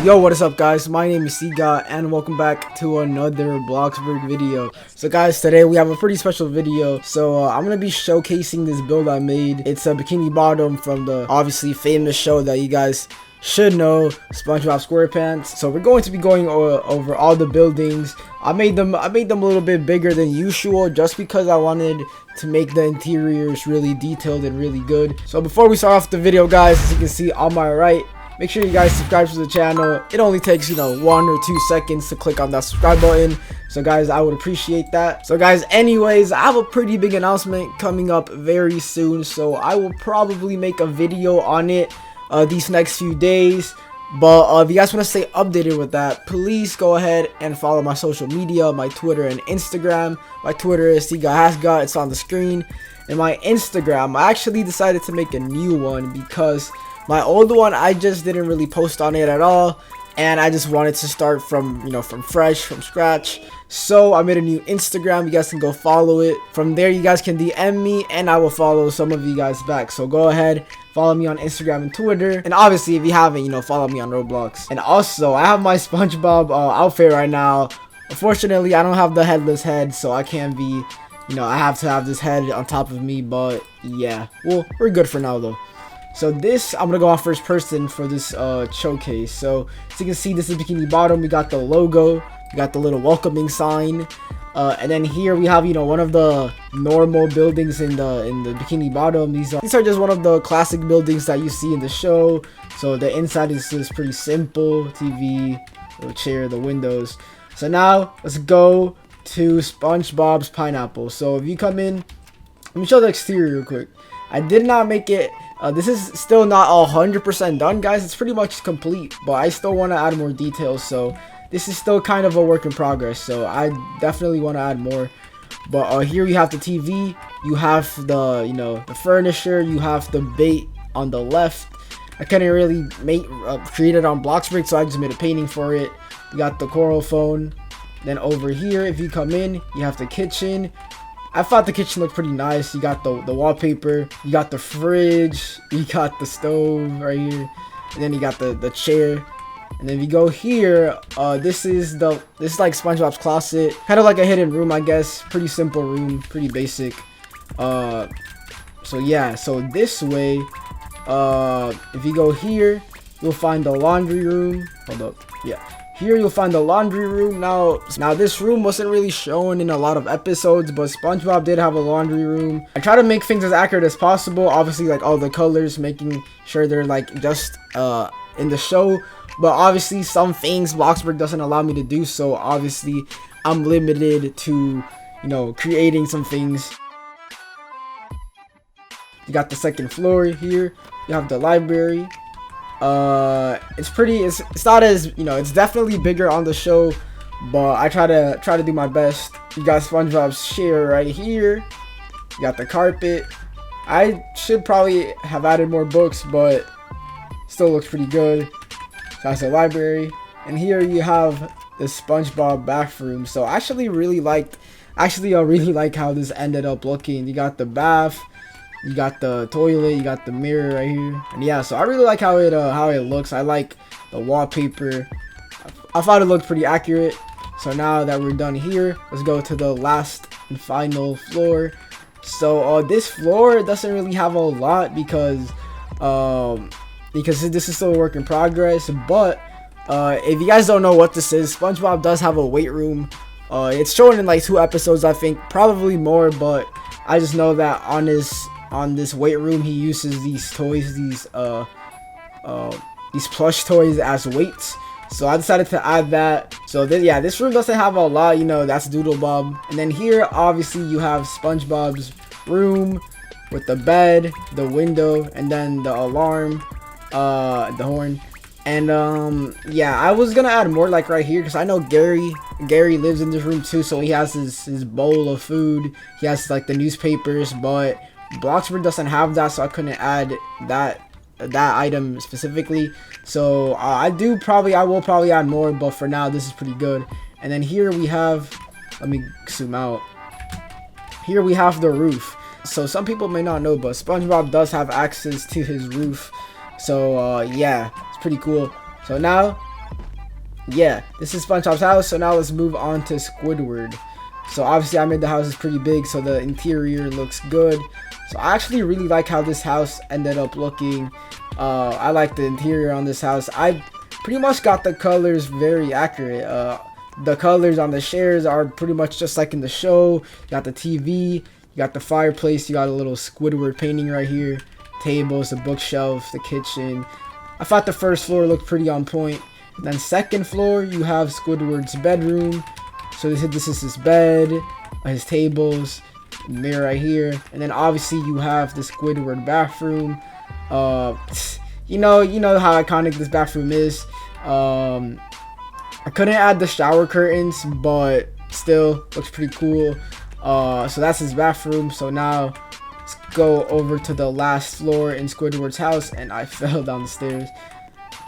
Yo, what is up guys? My name is Sega and welcome back to another Bloxburg video. So guys, today we have a pretty special video. So I'm going to be showcasing this build I made. It's a Bikini Bottom from the obviously famous show that you guys should know, Spongebob SquarePants. So we're going to be going over all the buildings. I made them a little bit bigger than usual just because I wanted to make the interiors really detailed and really good. So before we start off the video guys, as you can see on my right, make sure you guys subscribe to the channel. It only takes, 1 or 2 seconds to click on that subscribe button. So guys, I would appreciate that. So guys, anyways, I have a pretty big announcement coming up very soon. So I will probably make a video on it these next few days. But if you guys want to stay updated with that, please go ahead and follow my social media, my Twitter and Instagram. My Twitter is Xegothasgot, it's on the screen. And my Instagram, I actually decided to make a new one because my old one, I just didn't really post on it at all, and I just wanted to start from, from scratch. So I made a new Instagram. You guys can go follow it. From there, you guys can DM me, and I will follow some of you guys back. So go ahead, follow me on Instagram and Twitter. And obviously, if you haven't, follow me on Roblox. And also, I have my Spongebob outfit right now. Unfortunately, I don't have the headless head, so I can't be, I have to have this head on top of me. But yeah, well, we're good for now though. So this, I'm gonna go on first person for this showcase. So as you can see, this is Bikini Bottom. We got the logo, we got the little welcoming sign, and then here we have one of the normal buildings in the Bikini Bottom. These are just one of the classic buildings that you see in the show. So the inside is just pretty simple: TV, little chair, the windows. So now let's go to SpongeBob's pineapple. So if you come in, let me show the exterior real quick. I did not make it. This is still not 100% done, guys. It's pretty much complete, but I still want to add more details. So this is still kind of a work in progress. So I definitely want to add more. But here you have the TV. You have the the furniture. You have the bait on the left. I couldn't really create it on Bloxburg, so I just made a painting for it. You got the coral phone. Then over here, if you come in, you have the kitchen. I thought the kitchen looked pretty nice. You got the wallpaper, you got the fridge, you got the stove right here, and then you got the chair. And then if you go here, this is like SpongeBob's closet, kind of like a hidden room, I guess. Pretty simple room, pretty basic. So yeah, so this way, if you go here, you'll find the laundry room. Hold up, yeah. Here you'll find the laundry room. Now this room wasn't really shown in a lot of episodes, but SpongeBob did have a laundry room. I try to make things as accurate as possible. Obviously, like all the colors, making sure they're like just in the show. But obviously, some things Bloxburg doesn't allow me to do. So obviously, I'm limited to creating some things. You got the second floor here. You have the library. It's not as it's definitely bigger on the show, but I try to do my best. You got SpongeBob's chair right here. You got the carpet. I should probably have added more books, but still looks pretty good. So that's the library, and here you have the SpongeBob bathroom. So I actually really like how this ended up looking. You got the bath. You got the toilet, you got the mirror right here, and yeah, so I really like how it looks. I like the wallpaper. I thought it looked pretty accurate. So now that we're done here, let's go to the last and final floor. So this floor doesn't really have a lot because this is still a work in progress. But if you guys don't know what this is, SpongeBob does have a weight room. It's shown in like 2 episodes, I think, probably more, but I just know that on this weight room he uses these toys, these plush toys as weights. So I decided to add that. So this room doesn't have a lot, that's Doodlebob. And then here obviously you have SpongeBob's room with the bed, the window, and then the alarm, the horn. And yeah, I was gonna add more like right here because I know Gary lives in this room too, so he has his bowl of food. He has like the newspapers, but Bloxburg doesn't have that, so I couldn't add that item specifically. So I will probably add more, but for now this is pretty good. And then here we have, let me zoom out. Here we have the roof. So some people may not know, but SpongeBob does have access to his roof. So yeah, it's pretty cool. So now yeah, this is SpongeBob's house. So now let's move on to Squidward. So obviously I made the houses pretty big, so the interior looks good. So I actually really like how this house ended up looking. I like the interior on this house. I pretty much got the colors very accurate. The colors on the chairs are pretty much just like in the show. You got the TV, you got the fireplace, you got a little Squidward painting right here. Tables, the bookshelf, the kitchen. I thought the first floor looked pretty on point. And then second floor, you have Squidward's bedroom. So this is his bed, his tables, mirror right here, and then obviously you have the Squidward bathroom. You know how iconic this bathroom is. I couldn't add the shower curtains, but still looks pretty cool. So that's his bathroom. So now let's go over to the last floor in Squidward's house, and I fell down the stairs.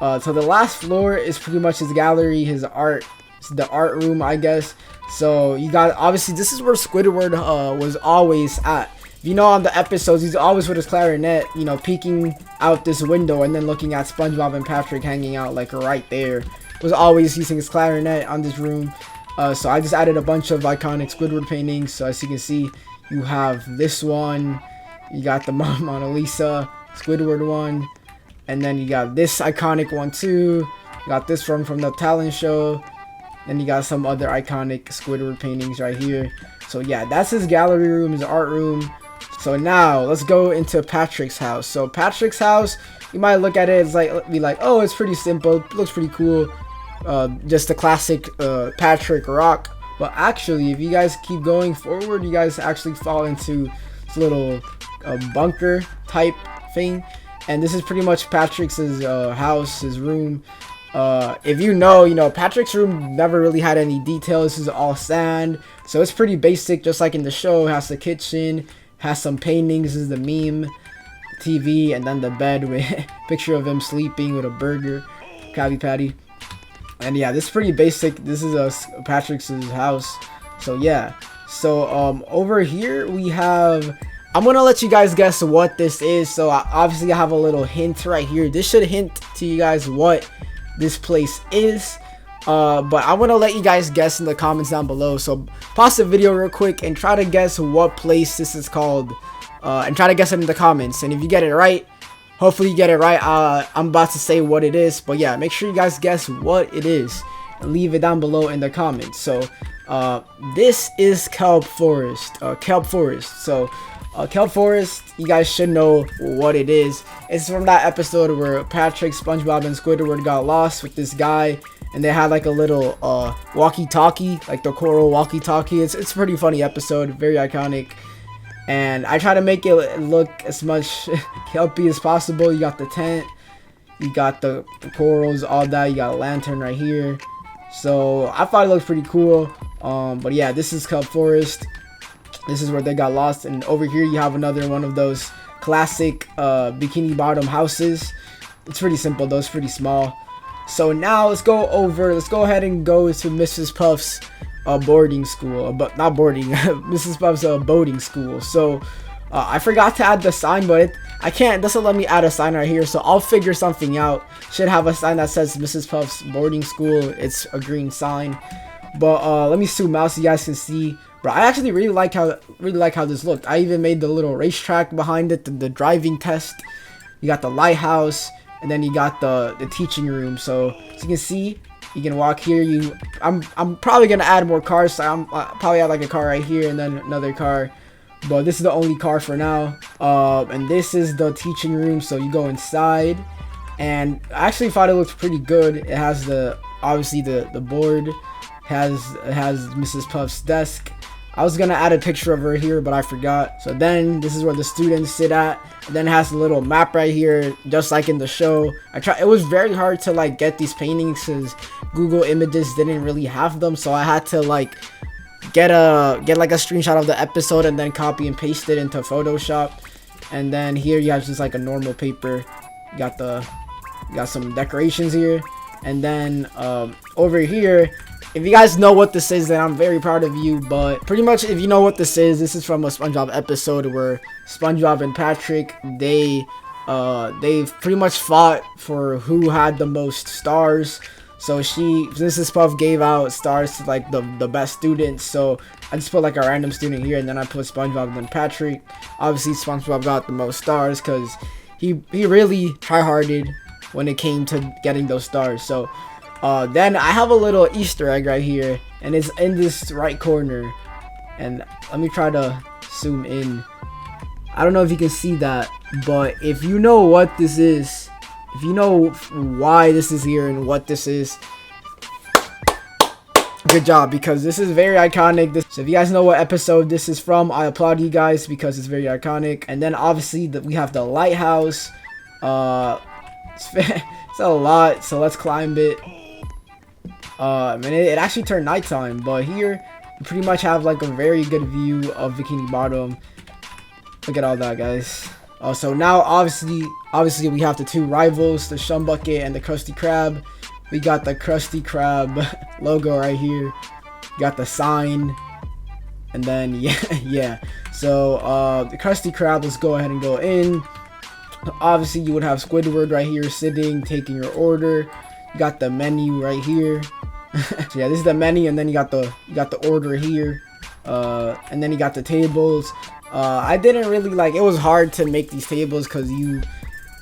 So the last floor is pretty much his gallery, his art. The art room, I guess. So you got, obviously this is where Squidward was always at. You know, on the episodes he's always with his clarinet, you know, peeking out this window and then looking at SpongeBob and Patrick hanging out like right there. Was always using his clarinet on this room. So I just added a bunch of iconic Squidward paintings. So as you can see, you have this one, you got the Mona Lisa Squidward one, and then you got this iconic one too. You got this one from the talent show. And you got some other iconic Squidward paintings right here. So yeah, that's his gallery room, his art room. So now let's go into Patrick's house. So Patrick's house, you might look at it, it's like, be like, oh, it's pretty simple, it looks pretty cool, just the classic Patrick rock. But actually, if you guys keep going forward, you guys actually fall into this little bunker type thing. And this is pretty much Patrick's house, his room. If you know, Patrick's room never really had any detail. This is all sand, so it's pretty basic, just like in the show. It has the kitchen, has some paintings. This is the meme, TV, and then the bed with picture of him sleeping with a burger, Krabby Patty. And yeah, this is pretty basic. This is Patrick's house. So yeah, so over here we have, I'm gonna let you guys guess what this is. So obviously I have a little hint right here. This should hint to you guys what this place is, but I want to let you guys guess in the comments down below. So pause the video real quick and try to guess what place this is called, and try to guess it in the comments. And if you get it right, hopefully you get it right, I'm about to say what it is. But yeah, make sure you guys guess what it is and leave it down below in the comments. So this is Kelp Forest. Kelp Forest. So Kelp Forest, you guys should know what it is. It's from that episode where Patrick, SpongeBob, and Squidward got lost with this guy, and they had like a little walkie-talkie, like the coral walkie-talkie. It's a pretty funny episode, very iconic, and I try to make it look as much kelpy as possible. You got the tent, you got the corals, all that. You got a lantern right here, so I thought it looked pretty cool. But yeah, this is Kelp Forest. This is where they got lost, and over here you have another one of those classic Bikini Bottom houses. It's pretty simple though, it's pretty small. So now let's go ahead and go to Mrs. Puff's boarding school, but not boarding, Mrs. Puff's boating school. So I forgot to add the sign, but it doesn't let me add a sign right here, so I'll figure something out. Should have a sign that says Mrs. Puff's boarding school. It's a green sign, but let me zoom out so you guys can see. But I actually really like how this looked. I even made the little racetrack behind it, the driving test. You got the lighthouse, and then you got the teaching room. So as you can see, you can walk here. I'm probably gonna add more cars. So I'm probably add like a car right here and then another car. But this is the only car for now. And this is the teaching room. So you go inside, and I actually thought it looked pretty good. It has obviously the board. It has Mrs. Puff's desk. I was gonna add a picture of her here, but I forgot. So then this is where the students sit at, and then it has a little map right here, just like in the show. It was very hard to like get these paintings because Google Images didn't really have them, so I had to like get like a screenshot of the episode and then copy and paste it into Photoshop. And then here you have just like a normal paper. You got some decorations here, and then over here, if you guys know what this is, then I'm very proud of you. But pretty much, if you know what this is from a SpongeBob episode where SpongeBob and Patrick, they pretty much fought for who had the most stars. So Mrs. Puff gave out stars to like the best students. So I just put like a random student here, and then I put SpongeBob and then Patrick. Obviously SpongeBob got the most stars because he really try-harded when it came to getting those stars. So then I have a little Easter egg right here, and it's in this right corner. And let me try to zoom in. I don't know if you can see that, but if you know what this is, if you know why this is here and what this is, good job, because this is very iconic. So if you guys know what episode this is from, I applaud you guys because it's very iconic. And then obviously we have the lighthouse. It's a lot, so let's climb it. And it actually turned nighttime, but here you pretty much have like a very good view of Bikini Bottom. Look at all that, guys. So now obviously we have the two rivals, the Scumbucket and the Krusty Krab. We got the Krusty Krab logo right here. We got the sign, and then yeah. So the Krusty Krab, let's go ahead and go in. Obviously you would have Squidward right here sitting, taking your order. You got the menu right here. So yeah, this is the menu, and then you got the order here, and then you got the tables. I didn't really like, it was hard to make these tables because you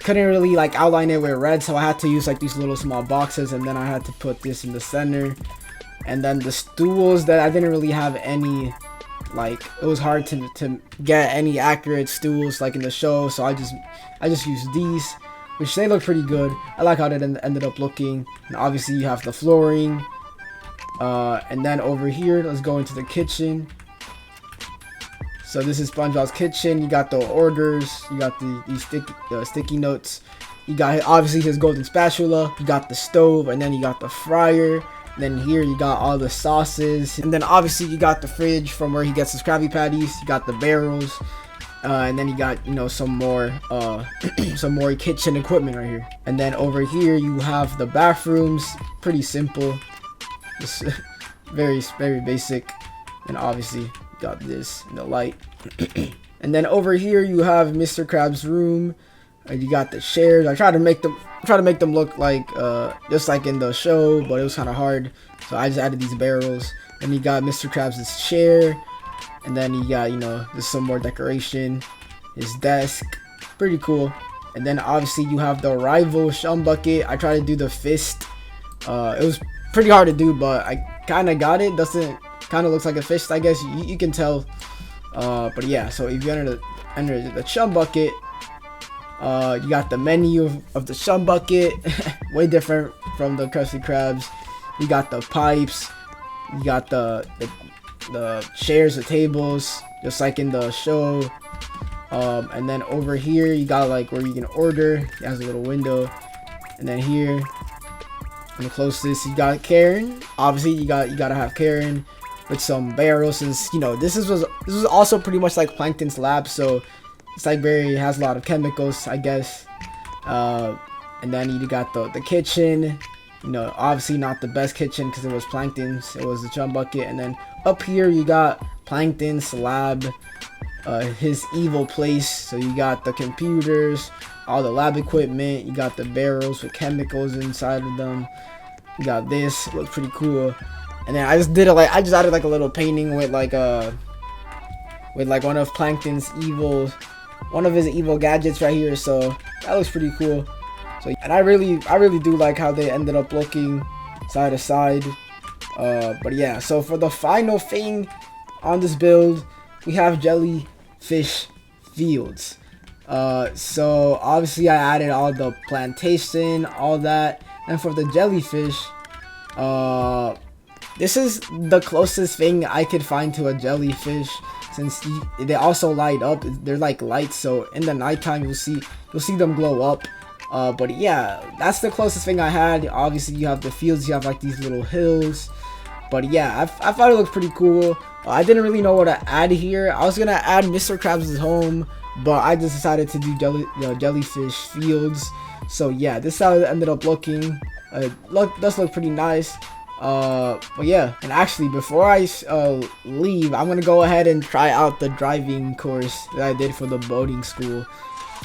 couldn't really like outline it with red, so I had to use like these little small boxes, and then I had to put this in the center. And then the stools, that I didn't really have any, like, it was hard to get any accurate stools like in the show, so I just used these, which they look pretty good. I like how they ended up looking. And obviously you have the flooring, and then over here, let's go into the kitchen. So this is SpongeBob's kitchen. You got the orders, you got these sticky notes, you got obviously his golden spatula, you got the stove, and then you got the fryer. Then here you got all the sauces, and then obviously you got the fridge from where he gets his Krabby Patties. You got the barrels, and then you got, you know, some more kitchen equipment right here. And then over here you have the bathrooms. Pretty simple, just very basic. And obviously you got this and the light. And then over here you have Mr. Krabs' room. You got the chairs. I tried to make them look like just like in the show, but it was kind of hard, so I just added these barrels. And you got Mr. Krabs' chair, and then you got, you know, just some more decoration, his desk, pretty cool. And then obviously you have the rival Scumbucket. I tried to do the fist. It was pretty hard to do, but I kind of got it. Kind of looks like a fist, I guess. You can tell. But yeah, so if you enter the Scumbucket, you got the menu of the Scumbucket, way different from the Krusty Krabs. You got the pipes, you got the chairs, the tables, just like in the show. And then over here you got like where you can order. It has a little window. And then here, on the closest, you got Karen. Obviously you gotta have Karen with some barrels, since, you know, this was also pretty much like Plankton's lab, so it's like has a lot of chemicals, I guess. And then you got the kitchen. You know, obviously not the best kitchen because it was Plankton's. It was the Scumbucket. And then up here you got Plankton's lab, his evil place. So you got the computers, all the lab equipment. You got the barrels with chemicals inside of them. You got this. It looks pretty cool. And then I just added like a little painting with like one of Plankton's one of his evil gadgets right here, so that looks pretty cool. So, and I really do like how they ended up looking side to side. But yeah, so for the final thing on this build, we have jellyfish fields. So obviously I added all the plantation, all that. And for the jellyfish, this is the closest thing I could find to a jellyfish, since they also light up. They're like lights, so in the nighttime you'll see them glow up. But yeah, that's the closest thing I had. Obviously you have the fields, you have like these little hills. But yeah, I thought it looked pretty cool. I didn't really know what to add here. I was gonna add Mr. Krabs' home, but I just decided to do jellyfish fields. So yeah, this is how it ended up looking. Does look pretty nice. But yeah, and actually before I leave, I'm gonna go ahead and try out the driving course that I did for the boating school,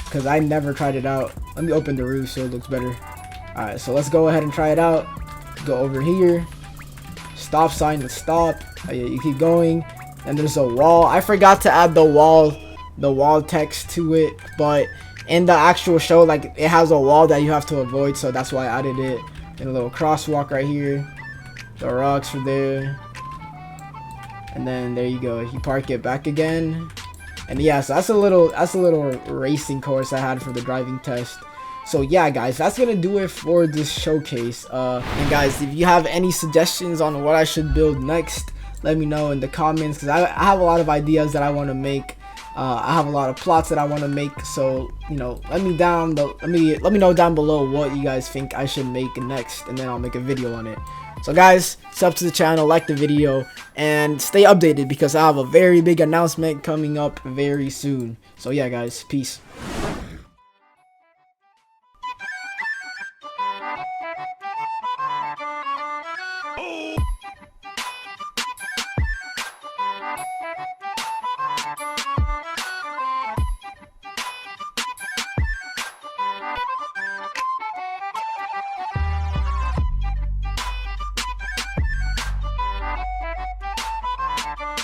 because I never tried it out. Let me open the roof so it looks better. Alright, so let's go ahead and try it out. Go over here. Stop sign to stop. Yeah, you keep going. And there's a wall. I forgot to add the wall text to it, but in the actual show, like, it has a wall that you have to avoid, so that's why I added it. And a little crosswalk right here. The rocks are there. And then there you go. You park it back again. And yeah, so that's a little racing course I had for the driving test. So yeah, guys, that's gonna do it for this showcase. And guys, if you have any suggestions on what I should build next, let me know in the comments, because I have a lot of ideas that I want to make. I have a lot of plots that I want to make, so you know, let me know down below what you guys think I should make next, and then I'll make a video on it. So guys, sub to the channel, like the video, and stay updated because I have a very big announcement coming up very soon. So yeah, guys, peace.